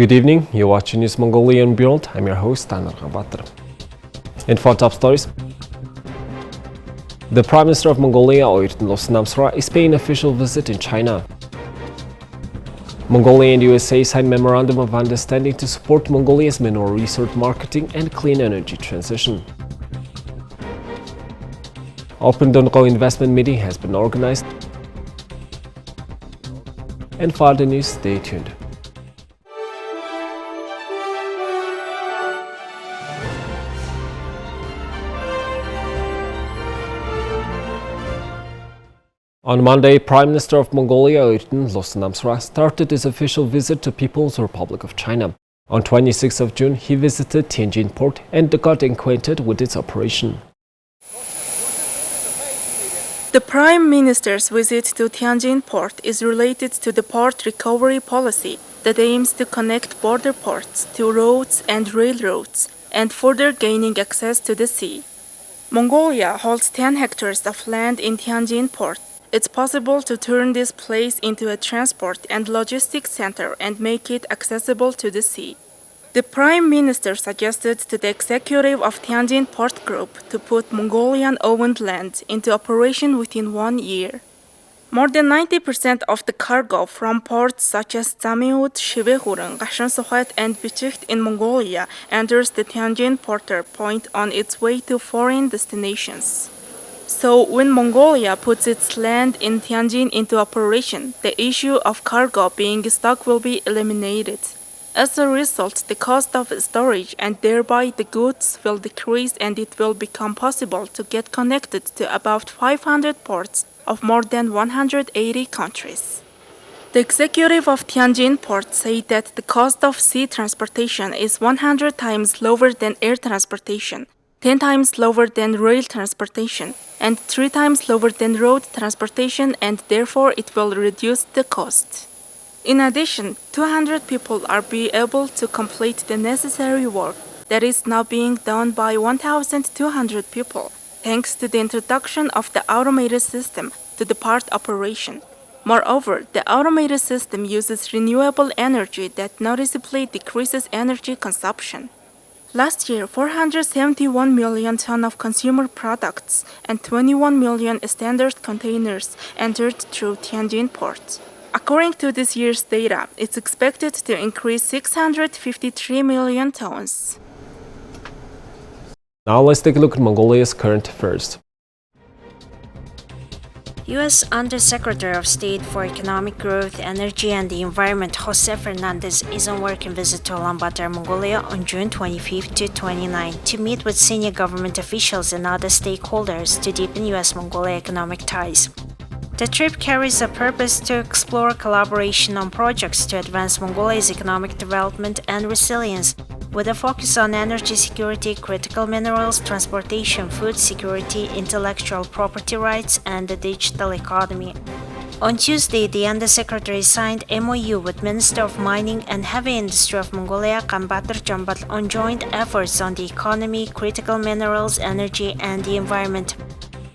Good evening, you're watching News Mongolian World. I'm your host, Taner Khabatar. In for top stories, the Prime Minister of Mongolia, L.Oyun-Erdene, is paying an official visit in China. Mongolia and USA signed Memorandum of Understanding to support Mongolia's mineral resource marketing and clean energy transition. Open Dundgovi Investment Meeting has been organized. And for the news, stay tuned. On Monday, Prime Minister of Mongolia, L.Oyun-Erdene, started his official visit to People's Republic of China. On 26th of June, he visited Tianjin port and got acquainted with its operation. The Prime Minister's visit to Tianjin port is related to the port recovery policy that aims to connect border ports to roads and railroads and further gaining access to the sea. Mongolia holds 10 hectares of land in Tianjin port. It's possible to turn this place into a transport and logistics center and make it accessible to the sea. The Prime Minister suggested to the executive of Tianjin Port Group to put Mongolian-owned land into operation within 1 year. More than 90% of the cargo from ports such as Zamiut, Shivehurun, Gashan-Sohet, and Bichicht in Mongolia enters the Tianjin Porter Point on its way to foreign destinations. So, when Mongolia puts its land in Tianjin into operation, the issue of cargo being stuck will be eliminated. As a result, the cost of storage and thereby the goods will decrease, and it will become possible to get connected to about 500 ports of more than 180 countries. The executive of Tianjin Port said that the cost of sea transportation is 100 times lower than air transportation, 10 times lower than rail transportation, and 3 times lower than road transportation, and therefore it will reduce the cost. In addition, 200 people are be able to complete the necessary work that is now being done by 1,200 people, thanks to the introduction of the automated system to the port operation. Moreover, the automated system uses renewable energy that noticeably decreases energy consumption. Last year, 471 million tons of consumer products and 21 million standard containers entered through Tianjin port. According to this year's data, it's expected to increase 653 million tons. Now let's take a look at Mongolia's current affairs. U.S. Undersecretary of State for Economic Growth, Energy and the Environment Jose Fernandez is on working visit to Ulaanbaatar, Mongolia on June 25 to 29 to meet with senior government officials and other stakeholders to deepen U.S.-Mongolia economic ties. The trip carries a purpose to explore collaboration on projects to advance Mongolia's economic development and resilience, with a focus on energy security, critical minerals, transportation, food security, intellectual property rights, and the digital economy. On Tuesday, the Undersecretary signed MOU with Minister of Mining and Heavy Industry of Mongolia, Khambatar Jambal, on joint efforts on the economy, critical minerals, energy, and the environment.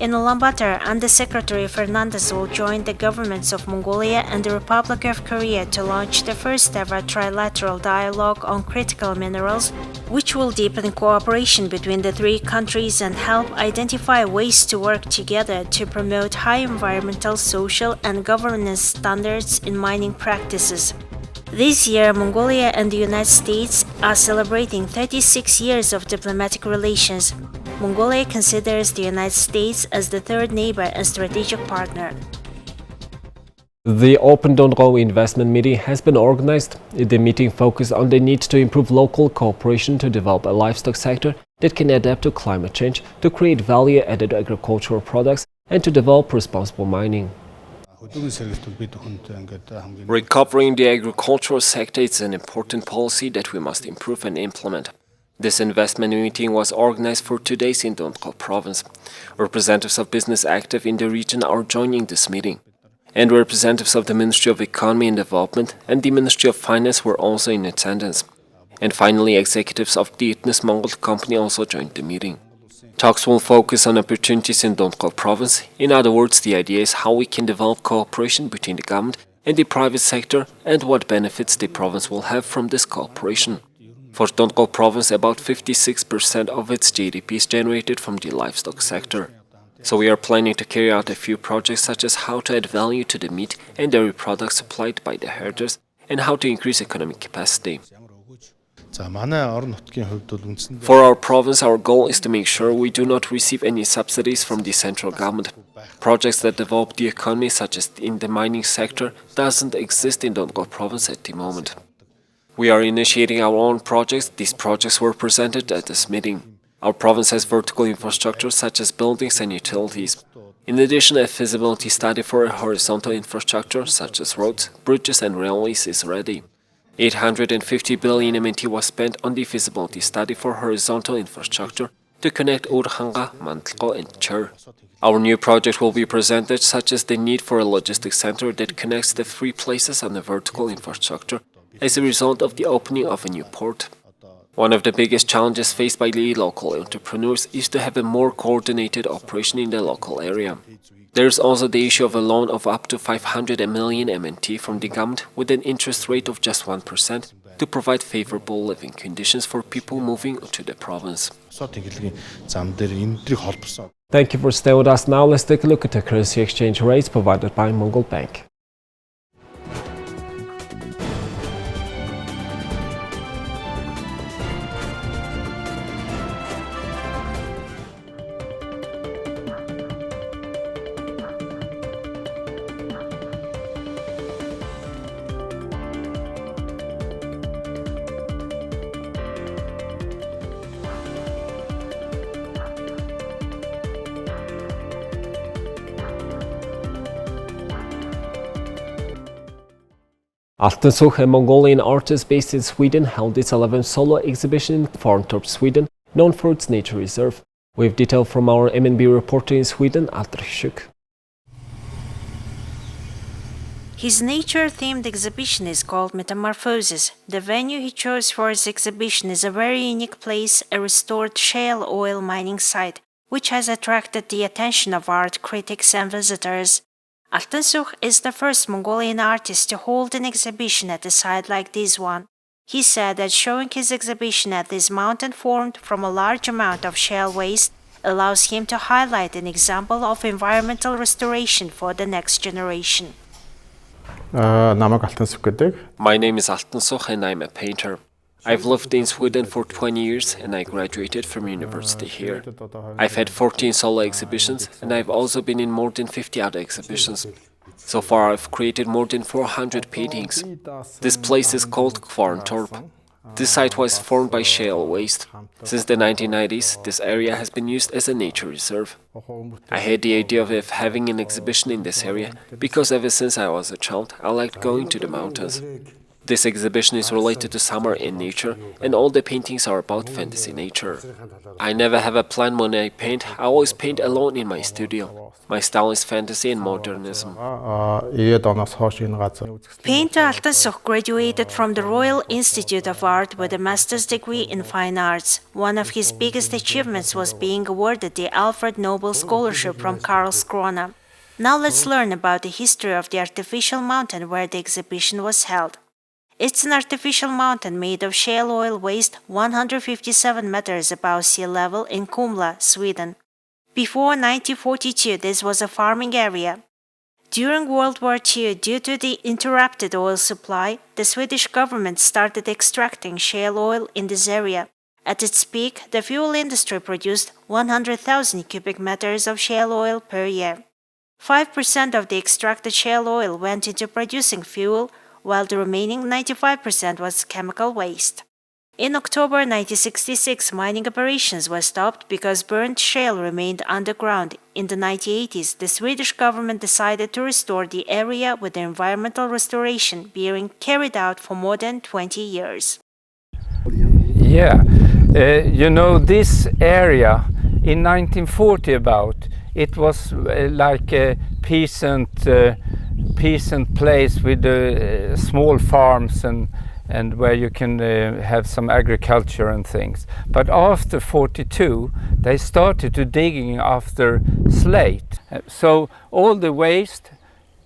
In Ulaanbaatar, Undersecretary Fernandez will join the governments of Mongolia and the Republic of Korea to launch the first-ever trilateral dialogue on critical minerals, which will deepen cooperation between the three countries and help identify ways to work together to promote high environmental, social, and governance standards in mining practices. This year, Mongolia and the United States are celebrating 36 years of diplomatic relations. Mongolia considers the United States as the third neighbor and strategic partner. The Open Dundgovi Investment Meeting has been organized. The meeting focused on the need to improve local cooperation to develop a livestock sector that can adapt to climate change, to create value-added agricultural products, and to develop responsible mining. Recovering the agricultural sector is an important policy that we must improve and implement. This investment meeting was organized for 2 days in Dundgovi province. Representatives of business active in the region are joining this meeting. And representatives of the Ministry of Economy and Development and the Ministry of Finance were also in attendance. And finally, executives of the Ethnos Mongol company also joined the meeting. Talks will focus on opportunities in Dundgovi province. In other words, the idea is how we can develop cooperation between the government and the private sector and what benefits the province will have from this cooperation. For Dundgovi province, about 56% of its GDP is generated from the livestock sector. So we are planning to carry out a few projects such as how to add value to the meat and dairy products supplied by the herders and how to increase economic capacity. For our province, our goal is to make sure we do not receive any subsidies from the central government. Projects that develop the economy, such as in the mining sector, doesn't exist in Dundgovi province at the moment. We are initiating our own projects. These projects were presented at this meeting. Our province has vertical infrastructure such as buildings and utilities. In addition, a feasibility study for a horizontal infrastructure such as roads, bridges and railways is ready. 850 billion MNT was spent on the feasibility study for horizontal infrastructure to connect Urhanga, Mantlko and Chur. Our new project will be presented such as the need for a logistics center that connects the three places on the vertical infrastructure as a result of the opening of a new port. One of the biggest challenges faced by the local entrepreneurs is to have a more coordinated operation in the local area. There is also the issue of a loan of up to 500 million MNT from the government with an interest rate of just 1% to provide favorable living conditions for people moving to the province. Thank you for staying with us. Now let's take a look at the currency exchange rates provided by Mongol Bank. Altensuch, a Mongolian artist based in Sweden, held its 11th solo exhibition in Kvarntorp, Sweden, known for its nature reserve. We have detail from our MNB reporter in Sweden, Altensuch. His nature-themed exhibition is called Metamorphosis. The venue he chose for his exhibition is a very unique place, a restored shale oil mining site, which has attracted the attention of art critics and visitors. Altensuch is the first Mongolian artist to hold an exhibition at a site like this one. He said that showing his exhibition at this mountain formed from a large amount of shale waste allows him to highlight an example of environmental restoration for the next generation. My name is Altensuch and I'm a painter. I've lived in Sweden for 20 years and I graduated from university here. I've had 14 solo exhibitions and I've also been in more than 50 other exhibitions. So far I've created more than 400 paintings. This place is called Kvarntorp. This site was formed by shale waste. Since the 1990s, this area has been used as a nature reserve. I had the idea of having an exhibition in this area because ever since I was a child, I liked going to the mountains. This exhibition is related to summer and nature, and all the paintings are about fantasy nature. I never have a plan when I paint. I always paint alone in my studio. My style is fantasy and modernism. Painter Altensuch graduated from the Royal Institute of Art with a master's degree in fine arts. One of his biggest achievements was being awarded the Alfred Nobel Scholarship from Karlskrona. Now let's learn about the history of the artificial mountain where the exhibition was held. It's an artificial mountain made of shale oil waste 157 meters above sea level in Kumla, Sweden. Before 1942, this was a farming area. During World War II, due to the interrupted oil supply, the Swedish government started extracting shale oil in this area. At its peak, the fuel industry produced 100,000 cubic meters of shale oil per year. 5% of the extracted shale oil went into producing fuel, while the remaining 95% was chemical waste. In October 1966, mining operations were stopped because burnt shale remained underground. In the 1980s, the Swedish government decided to restore the area with the environmental restoration being carried out for more than 20 years. Yeah, this area in 1940 it was like a peasant place with small farms and where you can have some agriculture and things. But after 42, they started to digging after slate. So all the waste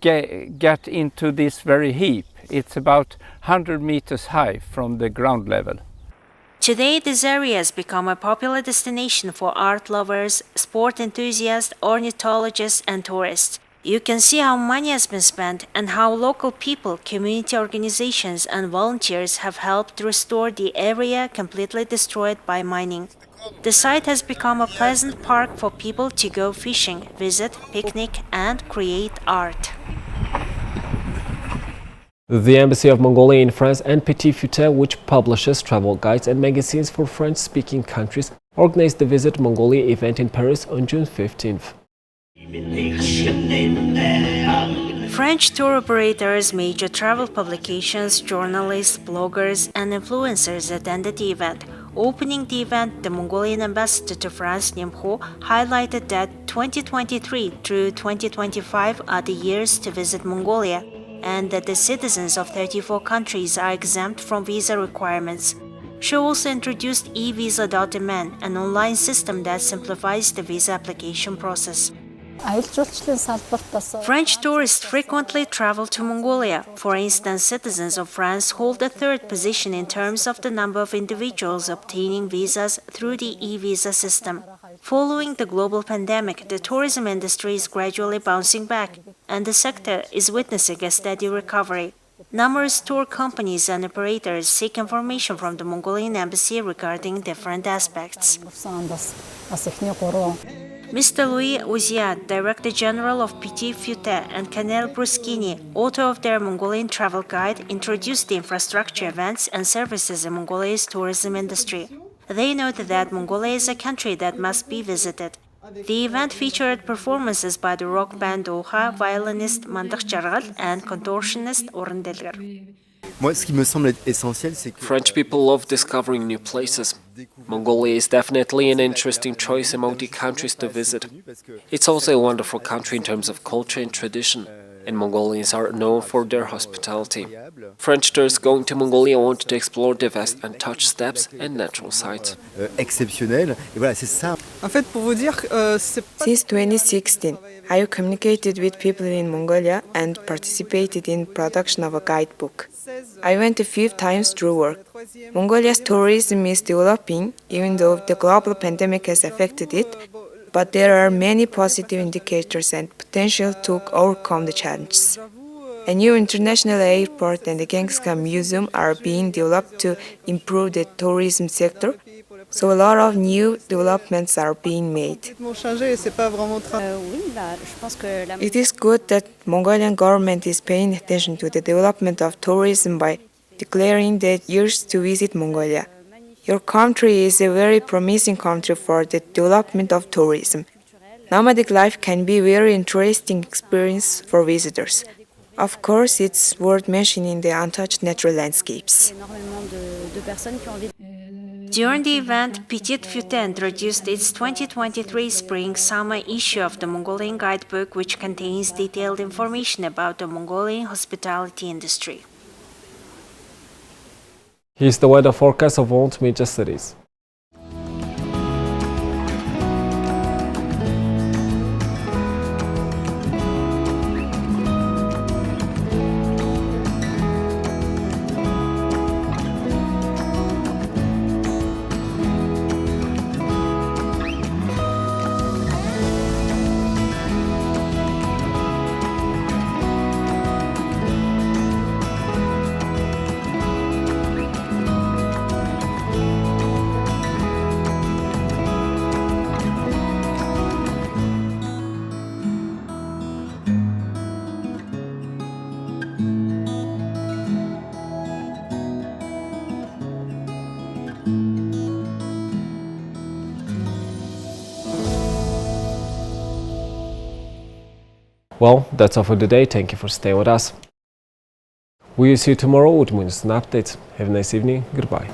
get into this very heap. It's about 100 meters high from the ground level. Today, this area has become a popular destination for art lovers, sport enthusiasts, ornithologists, and tourists. You can see how money has been spent and how local people, community organizations, and volunteers have helped restore the area completely destroyed by mining. The site has become a pleasant park for people to go fishing, visit, picnic, and create art. The Embassy of Mongolia in France and Petit Futé, which publishes travel guides and magazines for French-speaking countries, organized the Visit Mongolia event in Paris on June 15th. French tour operators, major travel publications, journalists, bloggers, and influencers attended the event. Opening the event, the Mongolian ambassador to France, Niemho, highlighted that 2023 through 2025 are the years to visit Mongolia, and that the citizens of 34 countries are exempt from visa requirements. She also introduced e-visa.mn, an online system that simplifies the visa application process. French tourists frequently travel to Mongolia. For instance, citizens of France hold the third position in terms of the number of individuals obtaining visas through the e-visa system. Following the global pandemic, the tourism industry is gradually bouncing back, and the sector is witnessing a steady recovery. Numerous tour companies and operators seek information from the Mongolian embassy regarding different aspects. Mr. Louis Ouziad, Director General of Petit Futé, and Kanel Bruskini, author of their Mongolian travel guide, introduced the infrastructure, events, and services in Mongolia's tourism industry. They noted that Mongolia is a country that must be visited. The event featured performances by the rock band Doha, violinist Mandakh Jargal, and contortionist Orun Delgar. French people love discovering new places. Mongolia is definitely an interesting choice among the countries to visit. It's also a wonderful country in terms of culture and tradition, and Mongolians are known for their hospitality. French tourists going to Mongolia want to explore the vast untouched steppes and natural sites. Since 2016, I have communicated with people in Mongolia and participated in production of a guidebook. I went a few times through work. Mongolia's tourism is developing, even though the global pandemic has affected it, but there are many positive indicators and potential to overcome the challenges. A new international airport and the Genghis Museum are being developed to improve the tourism sector, so a lot of new developments are being made. It is good that Mongolian government is paying attention to the development of tourism by declaring the years to visit Mongolia. Your country is a very promising country for the development of tourism. Nomadic life can be a very interesting experience for visitors. Of course, it's worth mentioning the untouched natural landscapes. During the event, Petit Futé introduced its 2023 Spring-Summer issue of the Mongolian Guidebook, which contains detailed information about the Mongolian hospitality industry. Here's the weather forecast of all major cities. Well, that's all for today. Thank you for staying with us. We will see you tomorrow with news and updates. Have a nice evening. Goodbye.